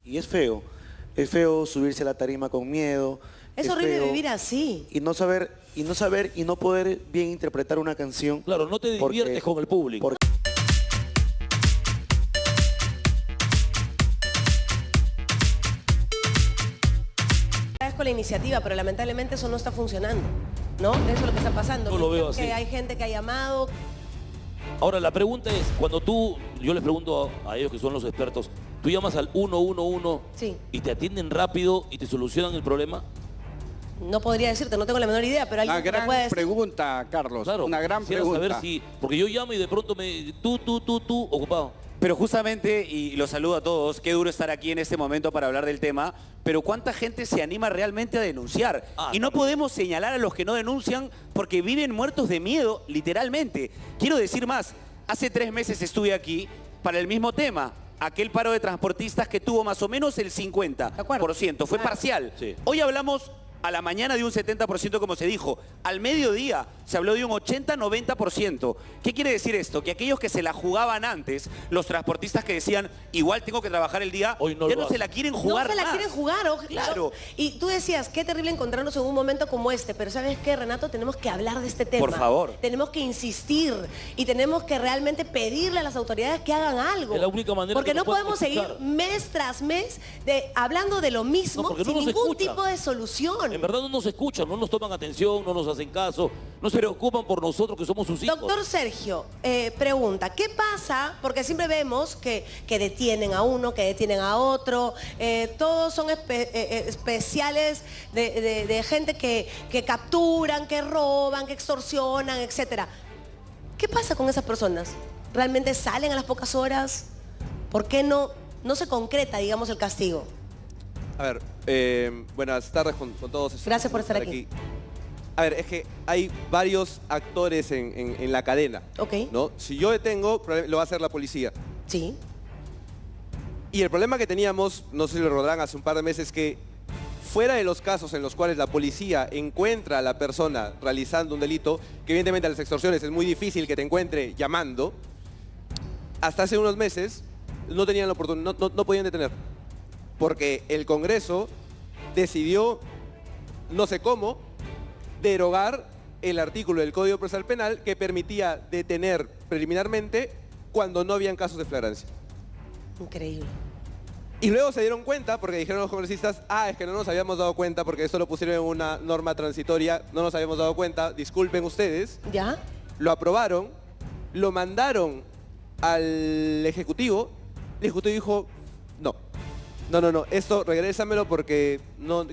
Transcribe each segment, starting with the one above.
Y es feo subirse a la tarima con miedo. Es horrible vivir así. Y no saber y no poder bien interpretar una canción. Claro, no te diviertes con el público. Agradezco la iniciativa, pero lamentablemente eso no está funcionando, ¿no? Eso es lo que está pasando. No lo veo así. Que hay gente que ha llamado. Ahora, la pregunta es, cuando yo les pregunto a ellos que son los expertos, tú llamas al 111 Sí. y te atienden rápido y te solucionan el problema. No podría decirte, no tengo la menor idea, pero Una alguien me gran puede decir. pregunta, Carlos. Claro, una gran quisiera pregunta. saber si, porque yo llamo y de pronto tú, ocupado. Pero justamente, y los saludo a todos, qué duro estar aquí en este momento para hablar del tema, pero ¿cuánta gente se anima realmente a denunciar? Y no podemos señalar a los que no denuncian porque viven muertos de miedo, literalmente. Quiero decir más, hace 3 meses estuve aquí para el mismo tema, aquel paro de transportistas que tuvo más o menos el 50%, fue parcial. Sí. Hoy hablamos a la mañana de un 70%, como se dijo. Al mediodía se habló de un 80-90%. ¿Qué quiere decir esto? Que aquellos que se la jugaban antes, los transportistas que decían, igual tengo que trabajar el día, hoy no ya lo no se hacen. la quieren jugar No se la más. quieren jugar, Claro. Y tú decías, qué terrible encontrarnos en un momento como este, pero ¿sabes qué, Renato? Tenemos que hablar de este tema. Por favor. Tenemos que insistir y tenemos que realmente pedirle a las autoridades que hagan algo. Es la única manera porque que no nos pueden podemos seguir escuchar. mes tras mes hablando de lo mismo No, porque no sin nos ningún escuchan. tipo de solución. En verdad no nos escuchan, no nos toman atención, no nos hacen caso, no se preocupan por nosotros que somos sus hijos. Doctor Sergio, pregunta, ¿qué pasa? Porque siempre vemos que detienen a uno, que detienen a otro, todos son especiales de gente que capturan, que roban, que extorsionan, etc. ¿Qué pasa con esas personas? ¿Realmente salen a las pocas horas? ¿Por qué no se concreta, digamos, el castigo? A ver, buenas tardes con todos. Gracias por estar aquí. A ver, es que hay varios actores en la cadena. Ok. ¿No? Si yo detengo, lo va a hacer la policía. Sí. Y el problema que teníamos, no sé si lo recordarán hace un par de meses, que fuera de los casos en los cuales la policía encuentra a la persona realizando un delito, que evidentemente a las extorsiones es muy difícil que te encuentre llamando, hasta hace unos meses no tenían la oportunidad, no podían detener. Porque el Congreso decidió, no sé cómo, derogar el artículo del Código Procesal Penal que permitía detener preliminarmente cuando no habían casos de flagrancia. Increíble. Y luego se dieron cuenta, porque dijeron los congresistas, es que no nos habíamos dado cuenta porque esto lo pusieron en una norma transitoria, no nos habíamos dado cuenta, disculpen ustedes. ¿Ya? Lo aprobaron, lo mandaron al Ejecutivo, el Ejecutivo dijo, no, esto regrésamelo porque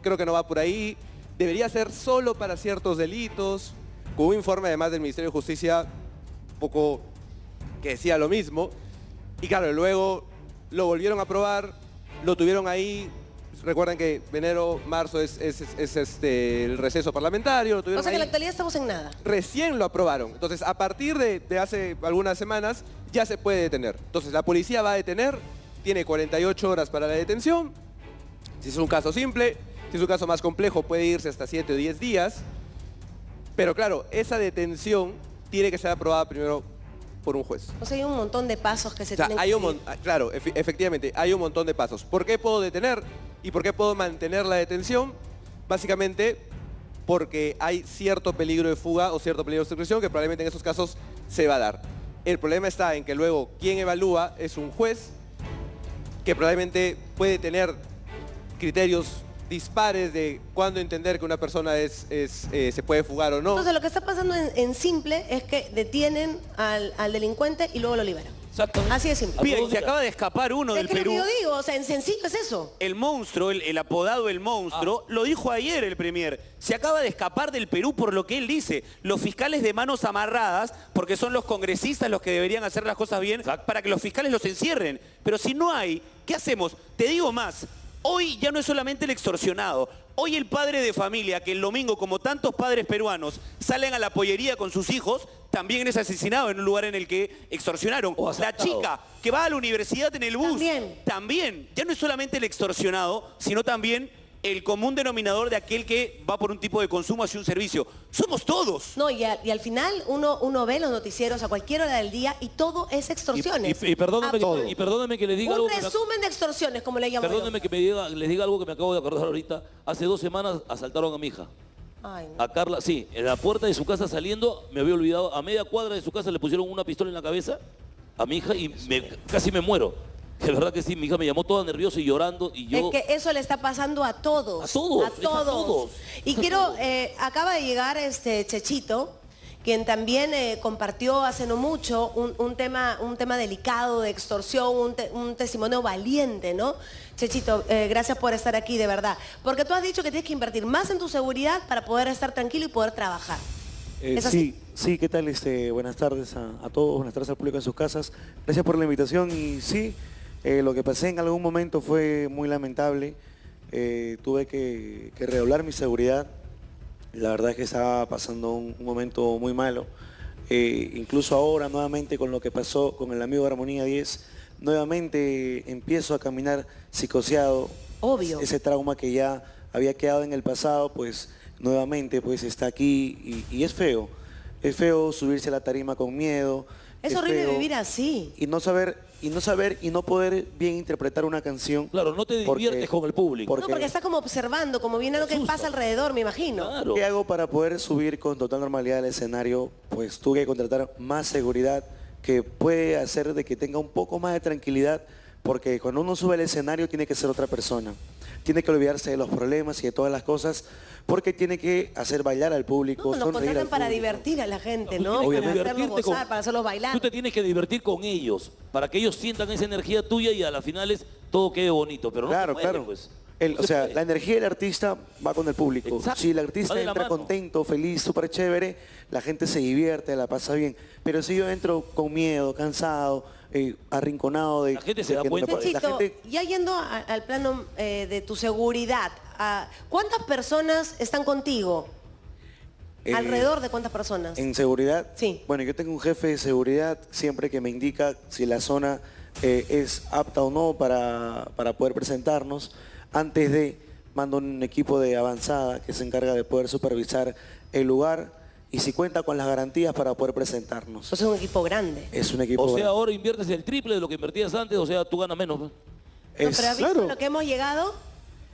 creo que no va por ahí, debería ser solo para ciertos delitos, con un informe además del Ministerio de Justicia, un poco que decía lo mismo, y claro, luego lo volvieron a aprobar, lo tuvieron ahí, recuerden que enero, marzo es el receso parlamentario, lo tuvieron O sea que en ahí. la actualidad estamos en nada. Recién lo aprobaron. Entonces, a partir de hace algunas semanas, ya se puede detener. Entonces, la policía va a detener, tiene 48 horas para la detención. Si es un caso simple, si es un caso más complejo, puede irse hasta 7 o 10 días. Pero claro, esa detención tiene que ser aprobada primero por un juez. O sea, hay un montón de pasos que se O sea, tienen hay que un seguir. claro, efectivamente, hay un montón de pasos. ¿Por qué puedo detener y por qué puedo mantener la detención? Básicamente porque hay cierto peligro de fuga o cierto peligro de obstrucción que probablemente en esos casos se va a dar. El problema está en que luego quien evalúa es un juez que probablemente puede tener criterios dispares de cuándo entender que una persona se puede fugar o no. Entonces lo que está pasando en simple es que detienen al delincuente y luego lo liberan. Exactamente. Así de simple. Bien, se acaba de escapar uno del Es que lo que Perú. yo digo, o sea, en sencillo es eso. El monstruo, el apodado El Monstruo, lo dijo ayer el Premier. Se acaba de escapar del Perú por lo que él dice. Los fiscales de manos amarradas, porque son los congresistas los que deberían hacer las cosas bien para que los fiscales los encierren. Pero si no hay, ¿qué hacemos? Te digo más. Hoy ya no es solamente el extorsionado. Hoy el padre de familia, que el domingo, como tantos padres peruanos, salen a la pollería con sus hijos, también es asesinado en un lugar en el que extorsionaron. La chica que va a la universidad en el bus, también. Ya no es solamente el extorsionado, sino también el común denominador de aquel que va por un tipo de consumo hacia un servicio. Somos todos. No, y al final uno ve los noticieros a cualquier hora del día y todo es extorsiones. Y perdóname, Absoluto. y perdóname que le diga Un algo. resumen de extorsiones, como le llamo Perdóneme que les diga algo que me acabo de acordar ahorita. Hace 2 semanas asaltaron a mi hija. Ay, no. A Carla, sí, en la puerta de su casa saliendo, me había olvidado, a media cuadra de su casa le pusieron una pistola en la cabeza a mi hija y casi me muero. De verdad que sí, mi hija me llamó toda nerviosa y llorando y yo... Es que eso le está pasando a todos. A todos, A es a todos. todos. Y quiero, acaba de llegar Chechito, quien también compartió hace no mucho un tema delicado de extorsión, un testimonio valiente, ¿no? Chechito, gracias por estar aquí, de verdad. Porque tú has dicho que tienes que invertir más en tu seguridad para poder estar tranquilo y poder trabajar. ¿Es así? Sí, ¿qué tal? Buenas tardes a todos, buenas tardes al público en sus casas. Gracias por la invitación y sí, lo que pasé en algún momento fue muy lamentable. Tuve que redoblar mi seguridad. La verdad es que estaba pasando un momento muy malo. Incluso ahora, nuevamente, con lo que pasó con el amigo de Armonía 10, nuevamente empiezo a caminar psicoseado. Obvio. Ese trauma que ya había quedado en el pasado, pues nuevamente pues está aquí y es feo. Es feo subirse a la tarima con miedo. Es horrible feo vivir así. y no saber y no poder bien interpretar una canción. Claro, no te diviertes con el público. No, porque estás como observando, como viene lo que pasa alrededor, me imagino. Claro. ¿Qué hago para poder subir con total normalidad al escenario? Pues tuve que contratar más seguridad que puede hacer de que tenga un poco más de tranquilidad, porque cuando uno sube al escenario tiene que ser otra persona. Tiene que olvidarse de los problemas y de todas las cosas, porque tiene que hacer bailar al público, No, nos sonreír contratan al para público. divertir a la gente, Tú ¿no? tienes que Para hacerlos divertirte gozar, para hacerlos bailar. Tú te tienes que divertir con ellos, para que ellos sientan esa energía tuya y a las finales todo quede bonito. Pero no Claro, se puede, claro. pues. O No se sea, puede. la energía del artista va con el público. Exacto. Si el Va artista de la entra mano. contento, feliz, súper chévere, la gente se divierte, la pasa bien. Pero si yo entro con miedo, cansado, arrinconado de... La gente se de da que no me cuenta. puede- la Chechito, gente- ya yendo al plano de tu seguridad, ¿cuántas personas están contigo? ¿Alrededor de cuántas personas? En seguridad, Sí. bueno, yo tengo un jefe de seguridad siempre que me indica si la zona es apta o no para poder presentarnos. Antes de, mando un equipo de avanzada que se encarga de poder supervisar el lugar y si cuenta con las garantías para poder presentarnos. Entonces es un equipo grande. Es un equipo... O sea, grande. ahora inviertes el triple de lo que invertías antes, o sea, tú ganas menos. pues. No, pero Es- ¿has visto claro. lo que hemos llegado?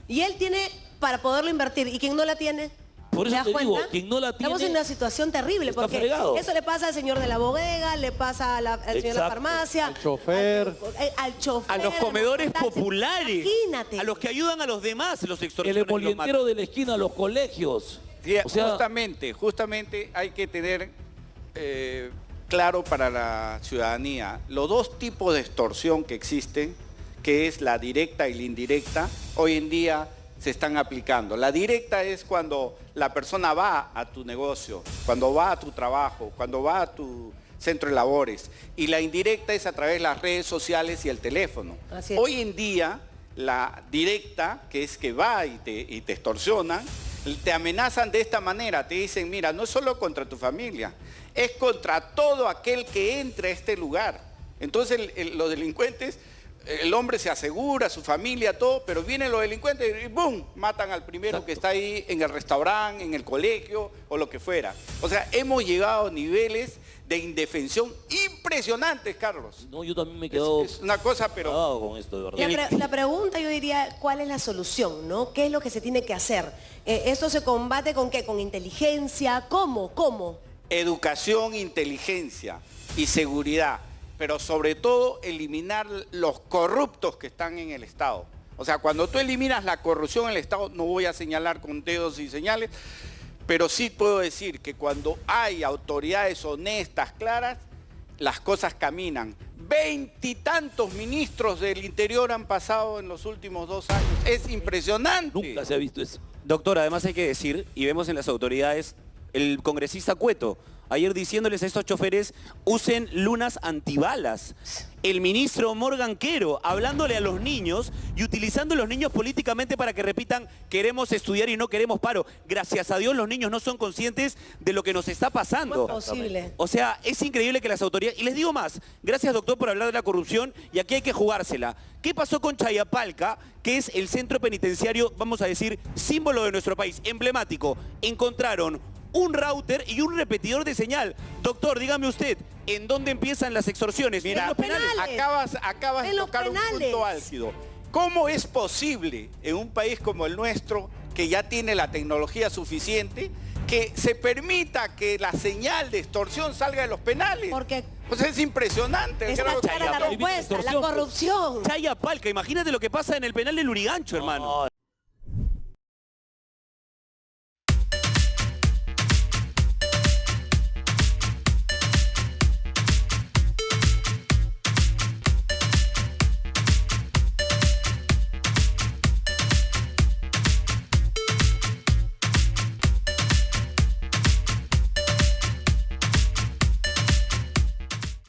Y él tiene para poderlo invertir. ¿Y quien no la tiene? Por eso ¿Te das te digo, cuenta? quien no la Estamos tiene, en una situación terrible está porque fregado. eso le pasa al señor de la bodega, le pasa al señor de la Exacto. farmacia, Al chofer. al chofer, A los al comedores mototaxi. populares. Imagínate. A los que ayudan a los demás, los El extorsionan y los matan. emolientero de la esquina, los colegios. Sí, O sea, justamente hay que tener claro para la ciudadanía los dos tipos de extorsión que existen, que es la directa y la indirecta, hoy en día se están aplicando. La directa es cuando la persona va a tu negocio, cuando va a tu trabajo, cuando va a tu centro de labores. Y la indirecta es a través de las redes sociales y el teléfono. Así es. Hoy en día, la directa, que es que va y te extorsionan, te amenazan de esta manera, te dicen, mira, no es solo contra tu familia, es contra todo aquel que entre a este lugar. Entonces los delincuentes, el hombre se asegura, su familia, todo, pero vienen los delincuentes y ¡boom! Matan al primero Exacto. que está ahí en el restaurante, en el colegio o lo que fuera. O sea, hemos llegado a niveles de indefensión impresionantes, Carlos. no, yo también me he quedado Es una cosa, pero... cagado con esto, de verdad. La pregunta yo diría, ¿cuál es la solución? ¿No? ¿Qué es lo que se tiene que hacer? ¿Esto se combate con qué? ¿Con inteligencia? ¿Cómo? Educación, inteligencia y seguridad, pero sobre todo eliminar los corruptos que están en el Estado. O sea, cuando tú eliminas la corrupción en el Estado, no voy a señalar con dedos y señales, pero sí puedo decir que cuando hay autoridades honestas, claras, las cosas caminan. 20 y tantos ministros del Interior han pasado en los últimos 2 años. Es impresionante. Nunca se ha visto eso. Doctor, además hay que decir, y vemos en las autoridades, el congresista Cueto ayer diciéndoles a estos choferes, usen lunas antibalas. El ministro Morgan Quero hablándole a los niños y utilizando a los niños políticamente para que repitan, queremos estudiar y no queremos paro. Gracias a Dios los niños no son conscientes de lo que nos está pasando. ¿Cómo es posible? O sea, es increíble que las autoridades... Y les digo más, gracias doctor por hablar de la corrupción y aquí hay que jugársela. ¿Qué pasó con Chayapalca, que es el centro penitenciario, vamos a decir, símbolo de nuestro país, emblemático? Encontraron un router y un repetidor de señal. Doctor, dígame usted, ¿en dónde empiezan las extorsiones? Mira, En los penales. acabas de En los tocar un penales. punto álgido. ¿Cómo es posible en un país como el nuestro, que ya tiene la tecnología suficiente, que se permita que la señal de extorsión salga de los penales? Porque pues es impresionante. está Creo que- clara la respuesta, la extorsión, pues. corrupción. Chayapalca, imagínate lo que pasa en el penal de Lurigancho, hermano. No,